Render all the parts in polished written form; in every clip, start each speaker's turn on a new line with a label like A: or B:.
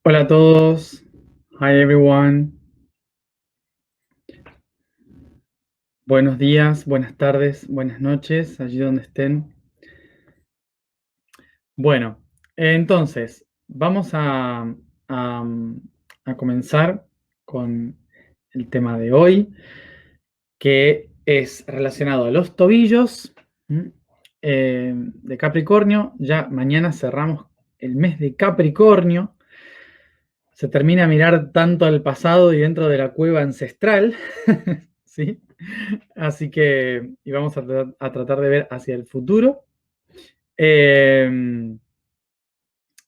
A: Hola a todos. Hi everyone. Buenos días, buenas tardes, buenas noches, allí donde estén. Bueno, entonces, vamos a, a comenzar con el tema de hoy, que es relacionado a los tobillos ¿m? De Capricornio. Ya mañana cerramos el mes de Capricornio. Se termina a mirar tanto al pasado y dentro de la cueva ancestral, ¿sí? Así que y vamos a tratar de ver hacia el futuro. Eh,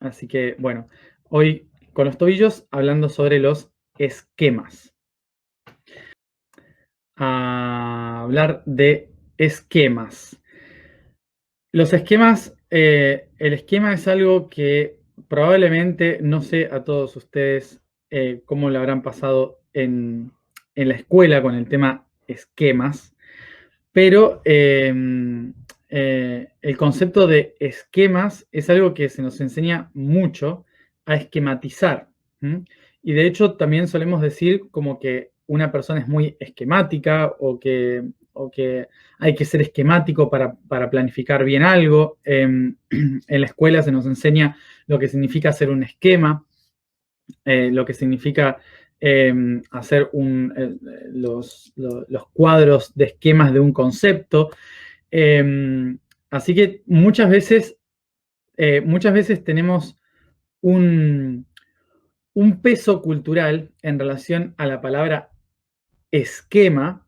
A: Así que, bueno, hoy con los tobillos hablando sobre los esquemas. A hablar de esquemas. Los esquemas, el esquema es algo que probablemente, no sé a todos ustedes cómo lo habrán pasado en la escuela con el tema esquemas, pero el concepto de esquemas es algo que se nos enseña mucho a esquematizar. ¿M? Y de hecho también solemos decir como que una persona es muy esquemática o que hay que ser esquemático para planificar bien algo. En la escuela se nos enseña lo que significa hacer un esquema, lo que significa hacer los cuadros de esquemas de un concepto. Eh, Así que muchas veces tenemos un, un peso cultural en relación a la palabra esquema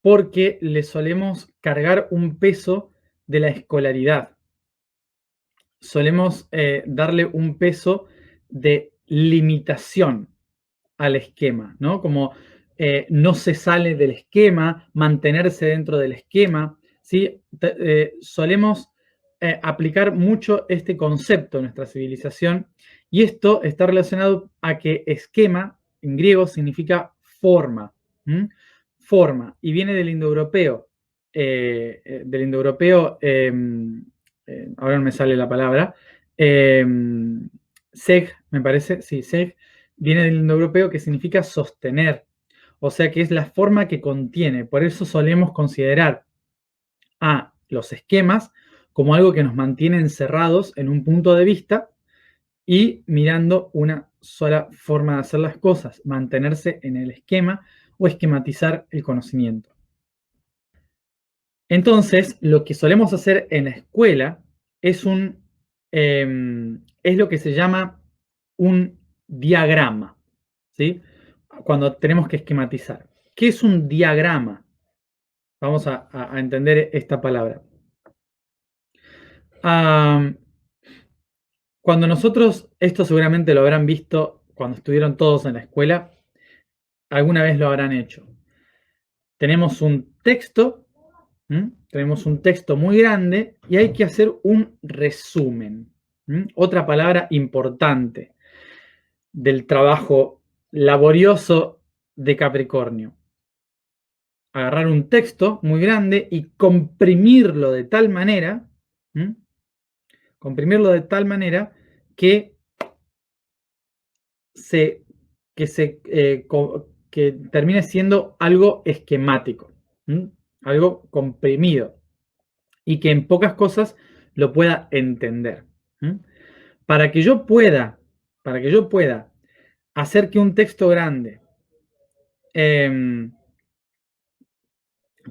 A: porque le solemos cargar un peso de la escolaridad. Solemos darle un peso de limitación al esquema, ¿no? Como no se sale del esquema, mantenerse dentro del esquema, ¿sí? Solemos aplicar mucho este concepto en nuestra civilización y esto está relacionado a que esquema en griego significa forma, ¿m? Forma, y viene del indoeuropeo. Ahora no me sale la palabra, eh, seg, me parece, sí, seg, viene del indoeuropeo que significa sostener, o sea que es la forma que contiene. Por eso solemos considerar a los esquemas como algo que nos mantiene encerrados en un punto de vista y mirando una sola forma de hacer las cosas, mantenerse en el esquema o esquematizar el conocimiento. Entonces, lo que solemos hacer en la escuela es es lo que se llama un diagrama, ¿sí? Cuando tenemos que esquematizar. ¿Qué es un diagrama? Vamos a entender esta palabra. Ah, cuando nosotros, esto seguramente lo habrán visto cuando estuvieron todos en la escuela, alguna vez lo habrán hecho. Tenemos un texto, tenemos un texto muy grande y hay que hacer un resumen. Otra palabra importante del trabajo laborioso de Capricornio. Agarrar un texto muy grande y comprimirlo de tal manera, ¿m? Comprimirlo de tal manera que se, que termine siendo algo esquemático, ¿m? Algo comprimido y que en pocas cosas lo pueda entender. ¿M? Para que yo pueda, para que yo pueda hacer que un texto grande eh,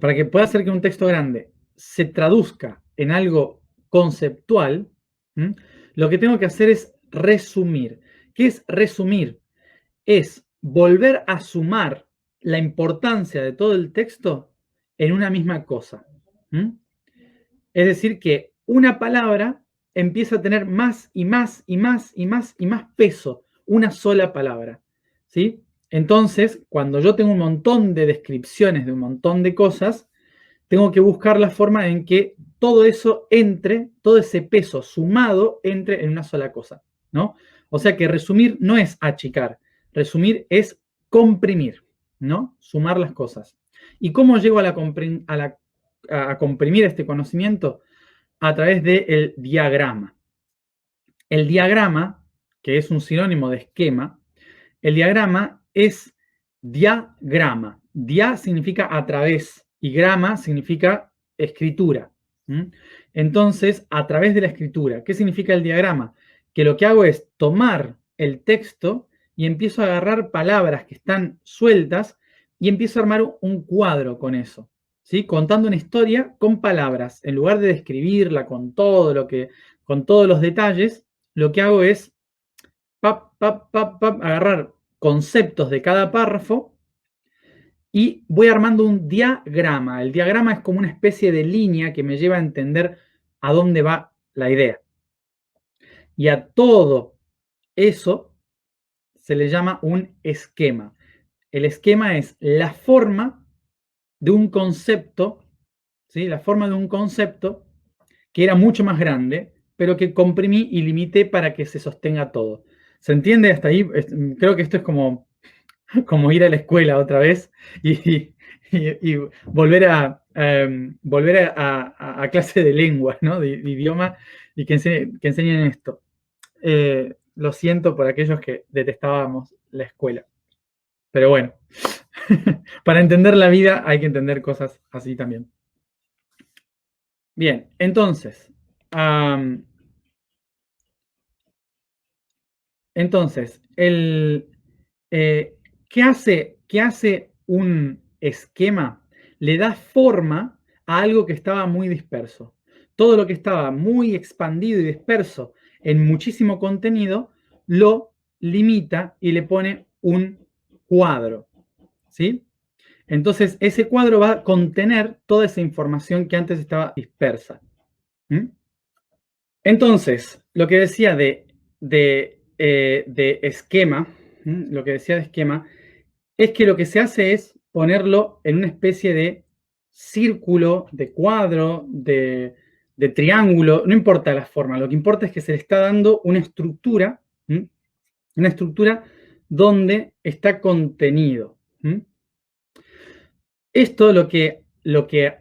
A: para que pueda hacer que un texto grande se traduzca en algo conceptual, ¿m? Lo que tengo que hacer es resumir. ¿Qué es resumir? Es volver a sumar la importancia de todo el texto en una misma cosa. ¿M? Es decir, que una palabra empieza a tener más y más y más y más y más peso, una sola palabra. ¿Sí? Entonces, cuando yo tengo un montón de descripciones de un montón de cosas, tengo que buscar la forma en que todo eso entre, todo ese peso sumado entre en una sola cosa, ¿no? O sea que resumir no es achicar, resumir es comprimir, ¿no? Sumar las cosas. ¿Y cómo llego a comprimir este conocimiento? A través del diagrama. El diagrama que es un sinónimo de esquema, el diagrama es diagrama. Dia significa a través y grama significa escritura. Entonces, a través de la escritura, ¿qué significa el diagrama? Que lo que hago es tomar el texto y empiezo a agarrar palabras que están sueltas y empiezo a armar un cuadro con eso, ¿sí? Contando una historia con palabras. En lugar de describirla con con todos los detalles, lo que hago es agarrar conceptos de cada párrafo y voy armando un diagrama. El diagrama es como una especie de línea que me lleva a entender a dónde va la idea. Y a todo eso se le llama un esquema. El esquema es la forma de un concepto, ¿sí? La forma de un concepto que era mucho más grande, pero que comprimí y limité para que se sostenga todo. ¿Se entiende hasta ahí? Creo que esto es como ir a la escuela otra vez y volver a clase de lengua, ¿no? De idioma, y que enseñen esto. Lo siento por aquellos que detestábamos la escuela. Pero bueno, para entender la vida hay que entender cosas así también. Bien, entonces, ¿qué hace un esquema? Le da forma a algo que estaba muy disperso. Todo lo que estaba muy expandido y disperso en muchísimo contenido, lo limita y le pone un cuadro, ¿sí? Entonces, ese cuadro va a contener toda esa información que antes estaba dispersa. Entonces, lo que decía de esquema, lo que decía de esquema, es que lo que se hace es ponerlo en una especie de círculo, de cuadro, de triángulo, no importa la forma, lo que importa es que se le está dando una estructura donde está contenido. Esto lo que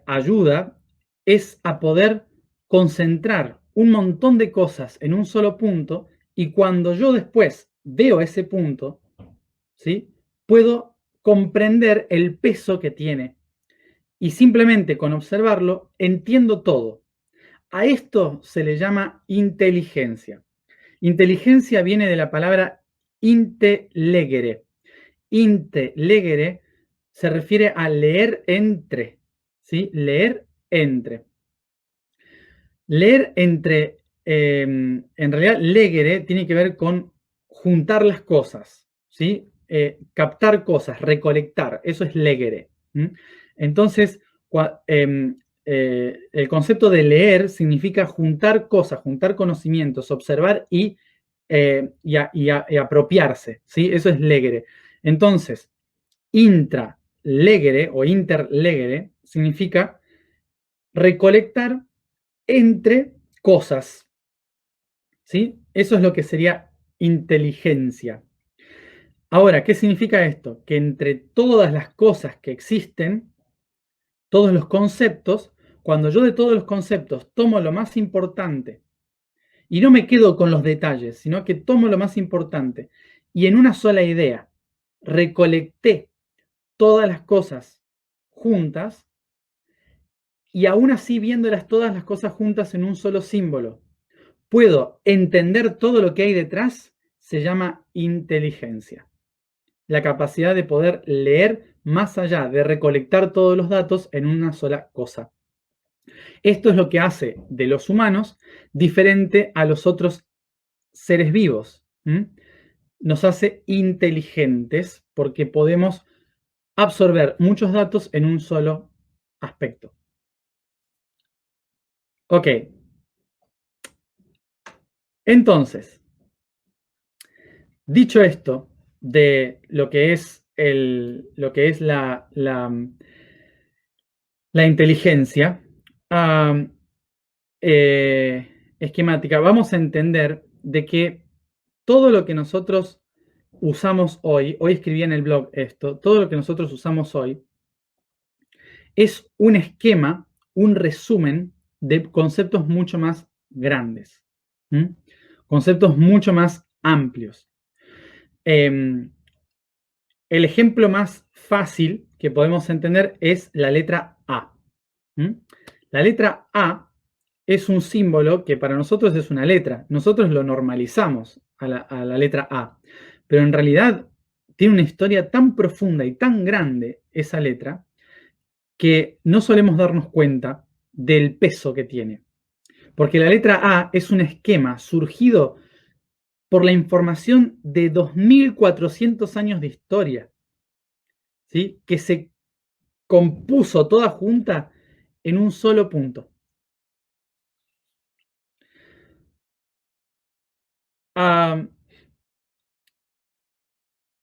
A: ayuda es a poder concentrar un montón de cosas en un solo punto, y cuando yo después veo ese punto, ¿sí? Puedo comprender el peso que tiene, y simplemente con observarlo entiendo todo. A esto se le llama inteligencia. Inteligencia viene de la palabra intelegere. Intelegere se refiere a leer entre, ¿sí? Leer entre. Leer entre, en realidad, legere tiene que ver con juntar las cosas, ¿sí? Captar cosas, recolectar, eso es legere. Entonces, el concepto de leer significa juntar cosas, juntar conocimientos, observar y apropiarse, ¿sí? Eso es legere. Entonces, intralegere o interlegere significa recolectar entre cosas, ¿sí? Eso es lo que sería inteligencia. Ahora, ¿qué significa esto? Que entre todas las cosas que existen, todos los conceptos, cuando yo de todos los conceptos tomo lo más importante y no me quedo con los detalles, sino que tomo lo más importante y en una sola idea recolecté todas las cosas juntas, y aún así viéndolas todas las cosas juntas en un solo símbolo, puedo entender todo lo que hay detrás, se llama inteligencia. La capacidad de poder leer más allá de recolectar todos los datos en una sola cosa. Esto es lo que hace de los humanos diferente a los otros seres vivos. Nos hace inteligentes porque podemos absorber muchos datos en un solo aspecto. Ok. Entonces, dicho esto de lo que es, la inteligencia esquemática, vamos a entender de que todo lo que nosotros usamos hoy escribí en el blog esto, todo lo que nosotros usamos hoy es un esquema, un resumen de conceptos mucho más grandes, conceptos mucho más amplios. El ejemplo más fácil que podemos entender es la letra A. La letra A es un símbolo que para nosotros es una letra. Nosotros lo normalizamos a la letra A. Pero en realidad tiene una historia tan profunda y tan grande esa letra que no solemos darnos cuenta del peso que tiene. Porque la letra A es un esquema surgido por la información de 2400 años de historia, ¿sí? Que se compuso toda junta en un solo punto.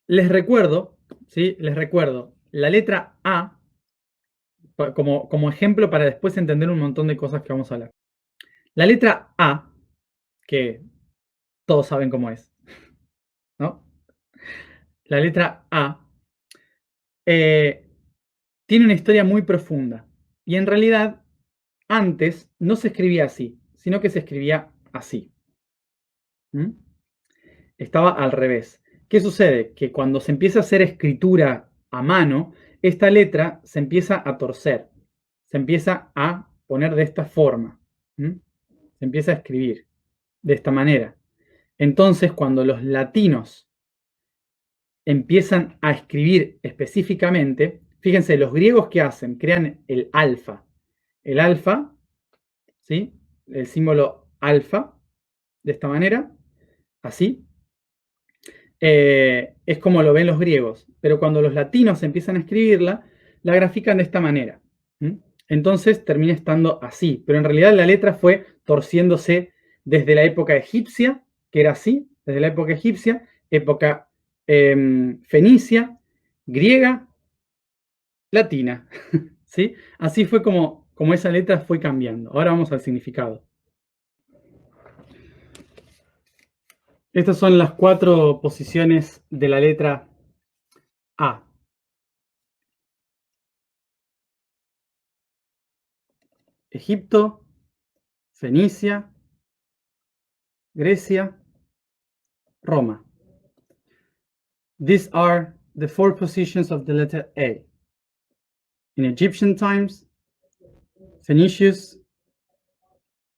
A: Les recuerdo, ¿sí? Les recuerdo, la letra A como ejemplo para después entender un montón de cosas que vamos a hablar. La letra A, que todos saben cómo es, ¿no? La letra A tiene una historia muy profunda y en realidad antes no se escribía así, sino que se escribía así. Estaba al revés. ¿Qué sucede? Que cuando se empieza a hacer escritura a mano, esta letra se empieza a torcer, se empieza a poner de esta forma, se empieza a escribir de esta manera. Entonces, cuando los latinos empiezan a escribir específicamente, fíjense, los griegos que hacen, crean el alfa. El alfa, ¿sí? El símbolo alfa, de esta manera, así. Es como lo ven los griegos, pero cuando los latinos empiezan a escribirla, la grafican de esta manera. Entonces termina estando así, pero en realidad la letra fue torciéndose desde la época egipcia, que era así, desde la época egipcia, época fenicia, griega, latina. ¿Sí? Así fue como esa letra fue cambiando. Ahora vamos al significado. Estas son las 4 posiciones de la letra A. Egipto, Fenicia, Grecia, Roma. These are the 4 positions of the letter A. In Egyptian times, Phoenicians,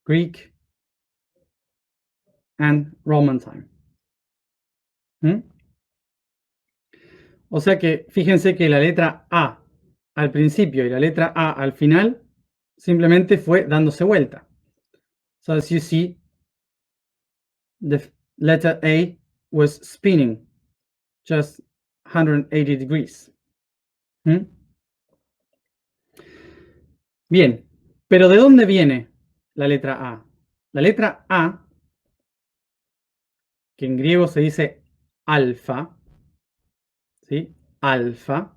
A: Greek, and Roman time. O sea que fíjense que la letra A al principio y la letra A al final simplemente fue dándose vuelta. So as you see, the letter A was spinning just 180 degrees. Bien, pero ¿de dónde viene la letra A? La letra A, que en griego se dice alfa, ¿sí? Alfa,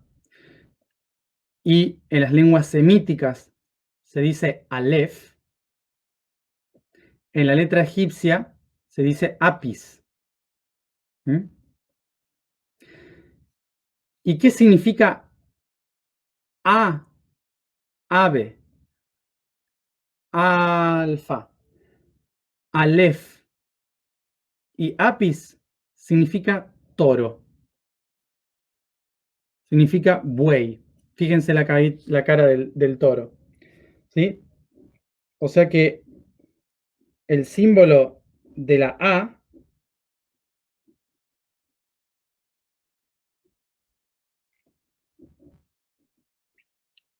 A: y en las lenguas semíticas se dice alef, en la letra egipcia se dice apis. ¿Y qué significa A, ave, alfa, alef y apis? Significa toro, significa buey. Fíjense la cara del toro, ¿sí? O sea que el símbolo de la A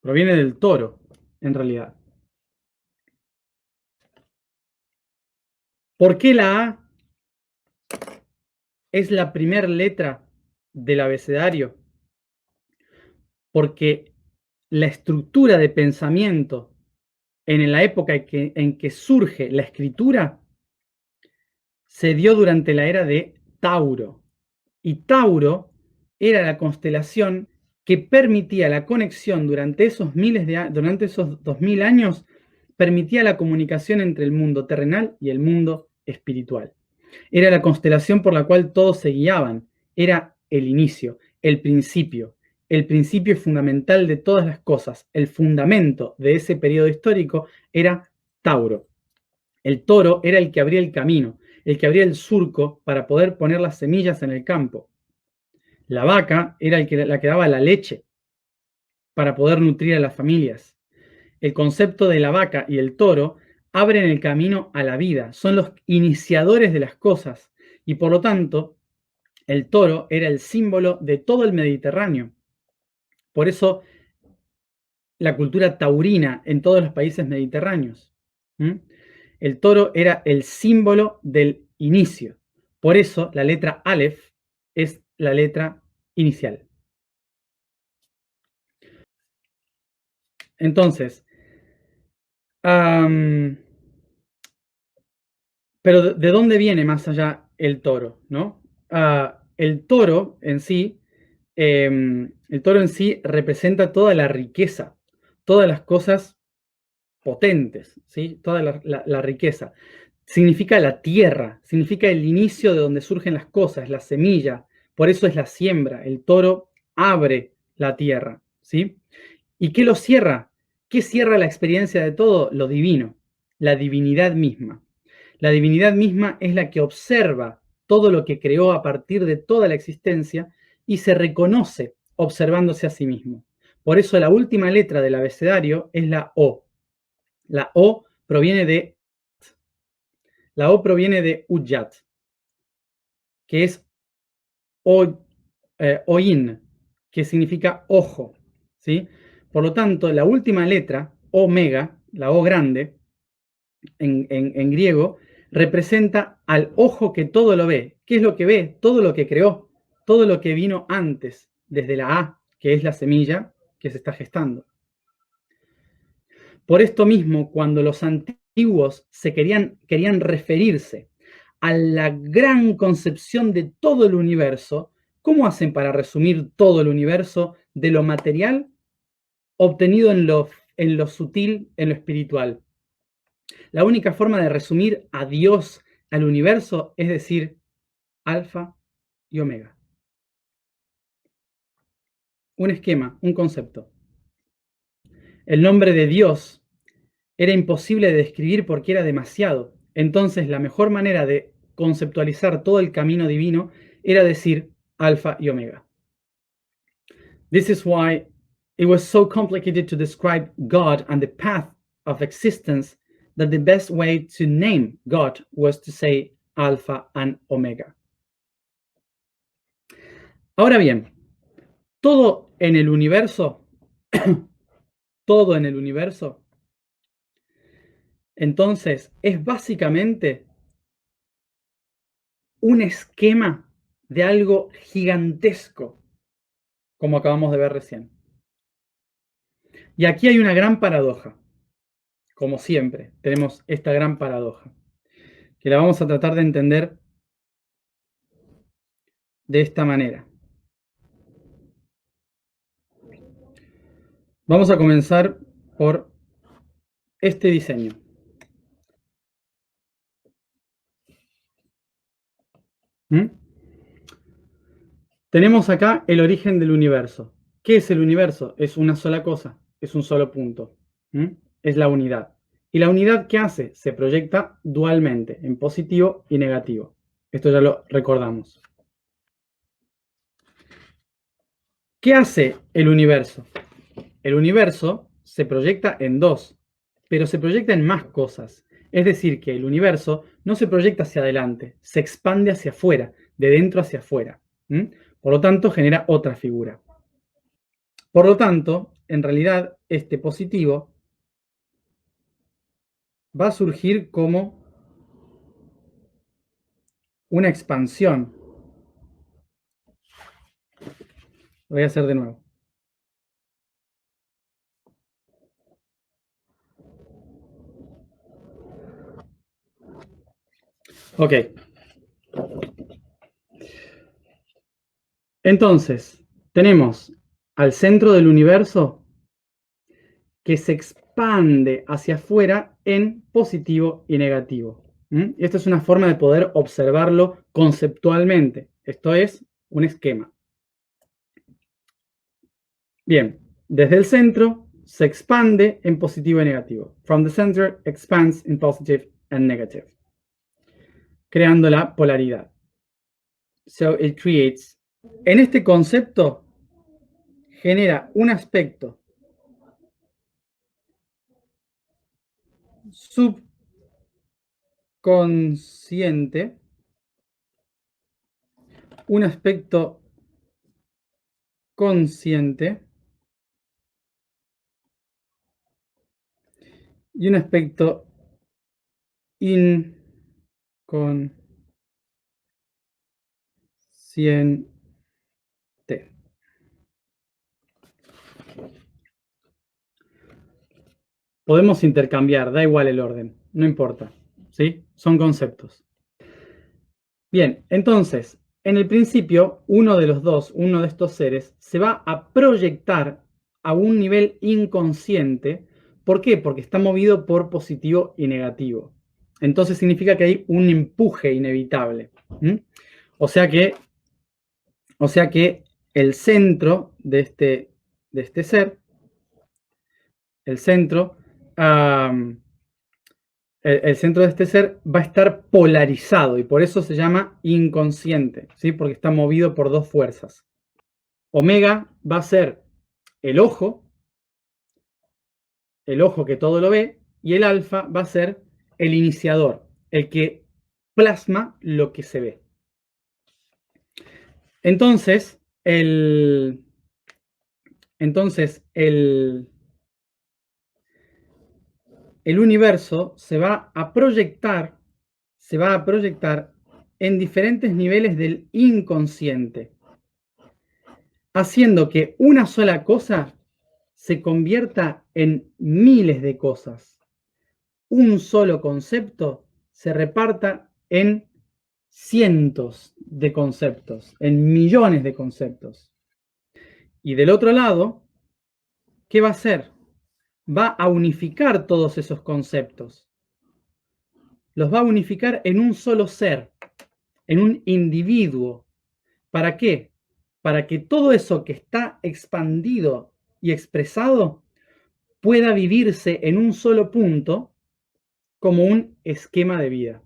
A: proviene del toro, en realidad. ¿Por qué la A es la primera letra del abecedario? Porque la estructura de pensamiento en la época en que surge la escritura se dio durante la era de Tauro. Y Tauro era la constelación que permitía la conexión durante esos durante esos 2000 años, permitía la comunicación entre el mundo terrenal y el mundo espiritual. Era la constelación por la cual todos se guiaban. Era el inicio, el principio fundamental de todas las cosas. El fundamento de ese periodo histórico era Tauro. El toro era el que abría el camino, el que abría el surco para poder poner las semillas en el campo. La vaca era la que daba la leche para poder nutrir a las familias. El concepto de la vaca y el toro abren el camino a la vida, son los iniciadores de las cosas y por lo tanto el toro era el símbolo de todo el Mediterráneo. Por eso la cultura taurina en todos los países mediterráneos. El toro era el símbolo del inicio. Por eso la letra Aleph es la letra inicial. Entonces, pero ¿de dónde viene más allá el toro? ¿No? El toro en sí representa toda la riqueza, todas las cosas potentes, ¿sí? Toda la riqueza. Significa la tierra, significa el inicio de donde surgen las cosas, la semilla. Por eso es la siembra. El toro abre la tierra, ¿sí? ¿Y qué lo cierra? ¿Qué cierra la experiencia de todo? Lo divino, la divinidad misma. La divinidad misma es la que observa todo lo que creó a partir de toda la existencia y se reconoce observándose a sí mismo. Por eso la última letra del abecedario es la O. La O proviene de Uyat, que es Oin, que significa ojo, ¿sí? Por lo tanto, la última letra, omega, la O grande, en griego, representa al ojo que todo lo ve. ¿Qué es lo que ve? Todo lo que creó, todo lo que vino antes, desde la A, que es la semilla que se está gestando. Por esto mismo, cuando los antiguos querían referirse a la gran concepción de todo el universo, ¿cómo hacen para resumir todo el universo de lo material obtenido en lo sutil, en lo espiritual? La única forma de resumir a Dios, al universo, es decir, alfa y omega. Un esquema, un concepto. El nombre de Dios era imposible de describir porque era demasiado. Entonces, la mejor manera de conceptualizar todo el camino divino era decir alfa y omega. This is why it was so complicated to describe God and the path of existence that the best way to name God was to say alfa and omega. Ahora bien, todo en el universo, todo en el universo, entonces es básicamente un esquema de algo gigantesco, como acabamos de ver recién. Y aquí hay una gran paradoja. Como siempre, tenemos esta gran paradoja, que la vamos a tratar de entender de esta manera. Vamos a comenzar por este diseño. Tenemos acá el origen del universo. ¿Qué es el universo? Es una sola cosa, es un solo punto. Es la unidad. ¿Y la unidad qué hace? Se proyecta dualmente, en positivo y negativo. Esto ya lo recordamos. ¿Qué hace el universo? El universo se proyecta en dos, pero se proyecta en más cosas. Es decir, que el universo no se proyecta hacia adelante, se expande hacia afuera, de dentro hacia afuera. Por lo tanto, genera otra figura. Por lo tanto, en realidad, este positivo va a surgir como una expansión. Lo voy a hacer de nuevo. Ok. Entonces, tenemos al centro del universo que se expande hacia afuera en positivo y negativo. Esta es una forma de poder observarlo conceptualmente. Esto es un esquema. Bien, desde el centro se expande en positivo y negativo. From the center expands in positive and negative. creando la polaridad. So it creates. En este concepto genera un aspecto subconsciente, un aspecto consciente y un aspecto inconsciente. Podemos intercambiar, da igual el orden, no importa, ¿sí? Son conceptos. Bien, entonces, en el principio, uno de estos seres, se va a proyectar a un nivel inconsciente. ¿Por qué? Porque está movido por positivo y negativo. Entonces significa que hay un empuje inevitable. O sea que el centro de este ser, el centro, el centro de este ser va a estar polarizado y por eso se llama inconsciente, ¿sí? Porque está movido por dos fuerzas. Omega va a ser el ojo que todo lo ve, y el alfa va a ser el iniciador, el que plasma lo que se ve. Entonces, el universo se va a proyectar en diferentes niveles del inconsciente, haciendo que una sola cosa se convierta en miles de cosas. Un solo concepto se reparta en cientos de conceptos, en millones de conceptos. Y del otro lado, ¿qué va a hacer? Va a unificar todos esos conceptos. Los va a unificar en un solo ser, en un individuo. ¿Para qué? Para que todo eso que está expandido y expresado pueda vivirse en un solo punto como un esquema de vida.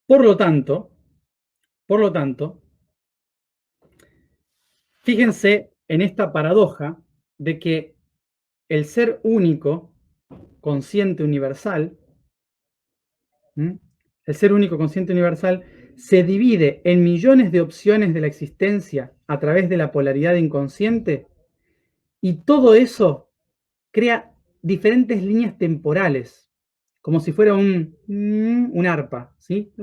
A: Por lo tanto, fíjense en esta paradoja de que el ser único, consciente universal, el ser único, consciente universal, se divide en millones de opciones de la existencia a través de la polaridad inconsciente, y todo eso crea diferentes líneas temporales, como si fuera un arpa, ¿sí?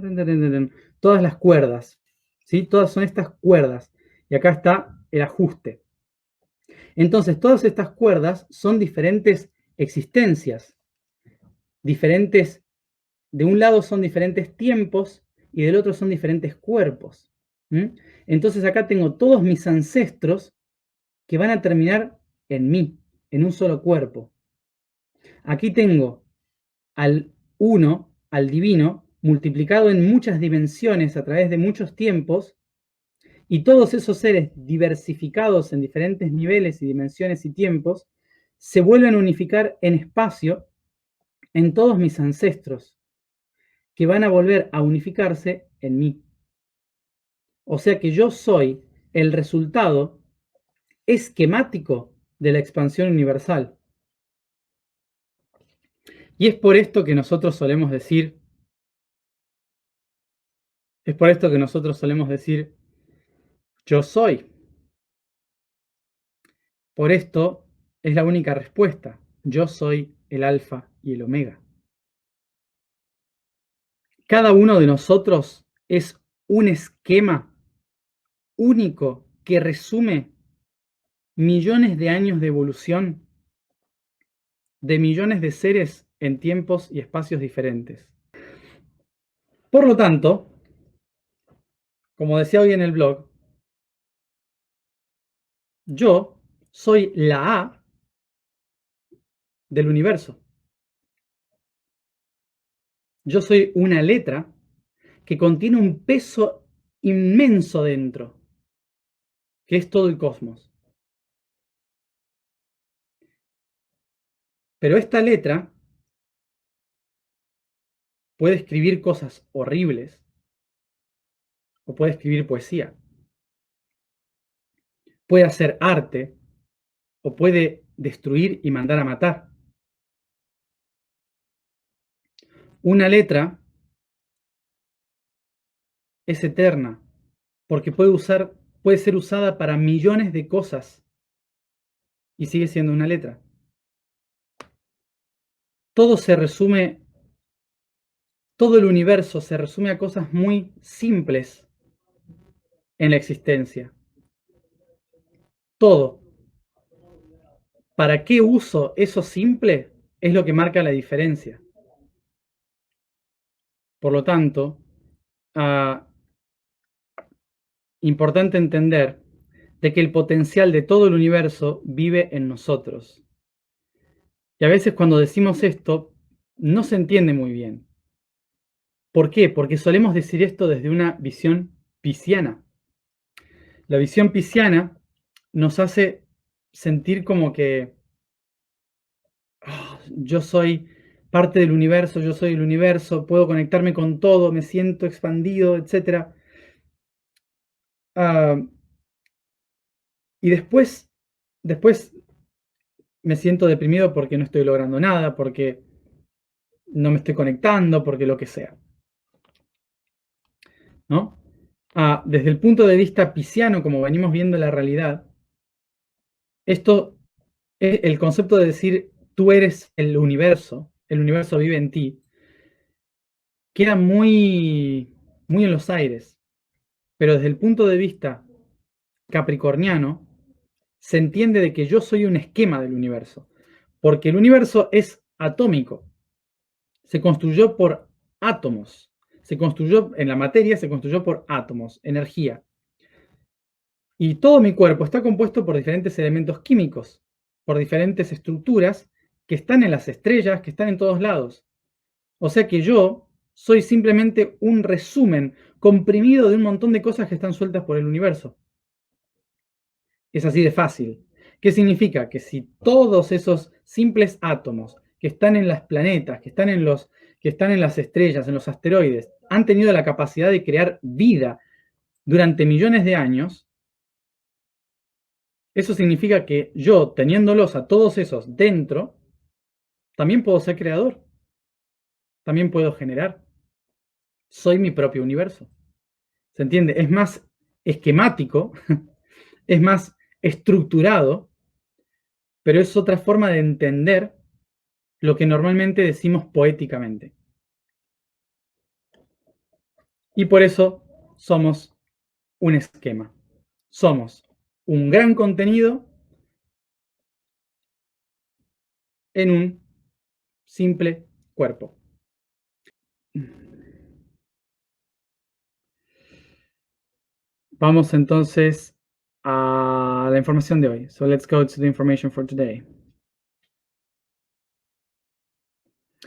A: Todas las cuerdas, ¿sí? Todas son estas cuerdas, y acá está el ajuste. Entonces, todas estas cuerdas son diferentes existencias, diferentes, de un lado son diferentes tiempos y del otro son diferentes cuerpos. Entonces acá tengo todos mis ancestros que van a terminar en mí, en un solo cuerpo. Aquí tengo al uno, al divino, multiplicado en muchas dimensiones a través de muchos tiempos, y todos esos seres diversificados en diferentes niveles y dimensiones y tiempos se vuelven a unificar en espacio en todos mis ancestros, que van a volver a unificarse en mí. O sea que yo soy el resultado esquemático de la expansión universal. Y es por esto que nosotros solemos decir, yo soy. Por esto es la única respuesta. Yo soy el alfa y el omega. Cada uno de nosotros es un esquema único que resume millones de años de evolución de millones de seres en tiempos y espacios diferentes. Por lo tanto, como decía hoy en el blog, yo soy la A del universo. Yo soy una letra que contiene un peso inmenso dentro, que es todo el cosmos. Pero esta letra puede escribir cosas horribles o puede escribir poesía. Puede hacer arte o puede destruir y mandar a matar. Una letra es eterna porque puede ser usada para millones de cosas y sigue siendo una letra. Todo se resume, todo el universo se resume a cosas muy simples en la existencia. Todo. ¿Para qué uso eso simple? Es lo que marca la diferencia. Por lo tanto, importante entender de que el potencial de todo el universo vive en nosotros. Y a veces cuando decimos esto, no se entiende muy bien. ¿Por qué? Porque solemos decir esto desde una visión pisciana. La visión pisciana nos hace sentir como que yo soy parte del universo, yo soy el universo, puedo conectarme con todo, me siento expandido, etc. Y después me siento deprimido porque no estoy logrando nada, porque no me estoy conectando, porque lo que sea, ¿no? Desde el punto de vista pisciano, como venimos viendo la realidad, esto, el concepto de decir tú eres el universo vive en ti, queda muy, muy en los aires. Pero desde el punto de vista capricorniano, se entiende de que yo soy un esquema del universo, porque el universo es atómico, se construyó por átomos, se construyó en la materia, se construyó por átomos, energía. Y todo mi cuerpo está compuesto por diferentes elementos químicos, por diferentes estructuras que están en las estrellas, que están en todos lados. O sea que yo soy simplemente un resumen comprimido de un montón de cosas que están sueltas por el universo. Es así de fácil. ¿Qué significa? Que si todos esos simples átomos que están en los planetas, que están en las estrellas, en los asteroides, han tenido la capacidad de crear vida durante millones de años, eso significa que yo, teniéndolos a todos esos dentro, también puedo ser creador, también puedo generar. Soy mi propio universo. ¿Se entiende? Es más esquemático, es más estructurado, pero es otra forma de entender lo que normalmente decimos poéticamente. Y por eso somos un esquema. Somos un gran contenido en un simple cuerpo. Vamos entonces a la información de hoy. So let's go to the information for today.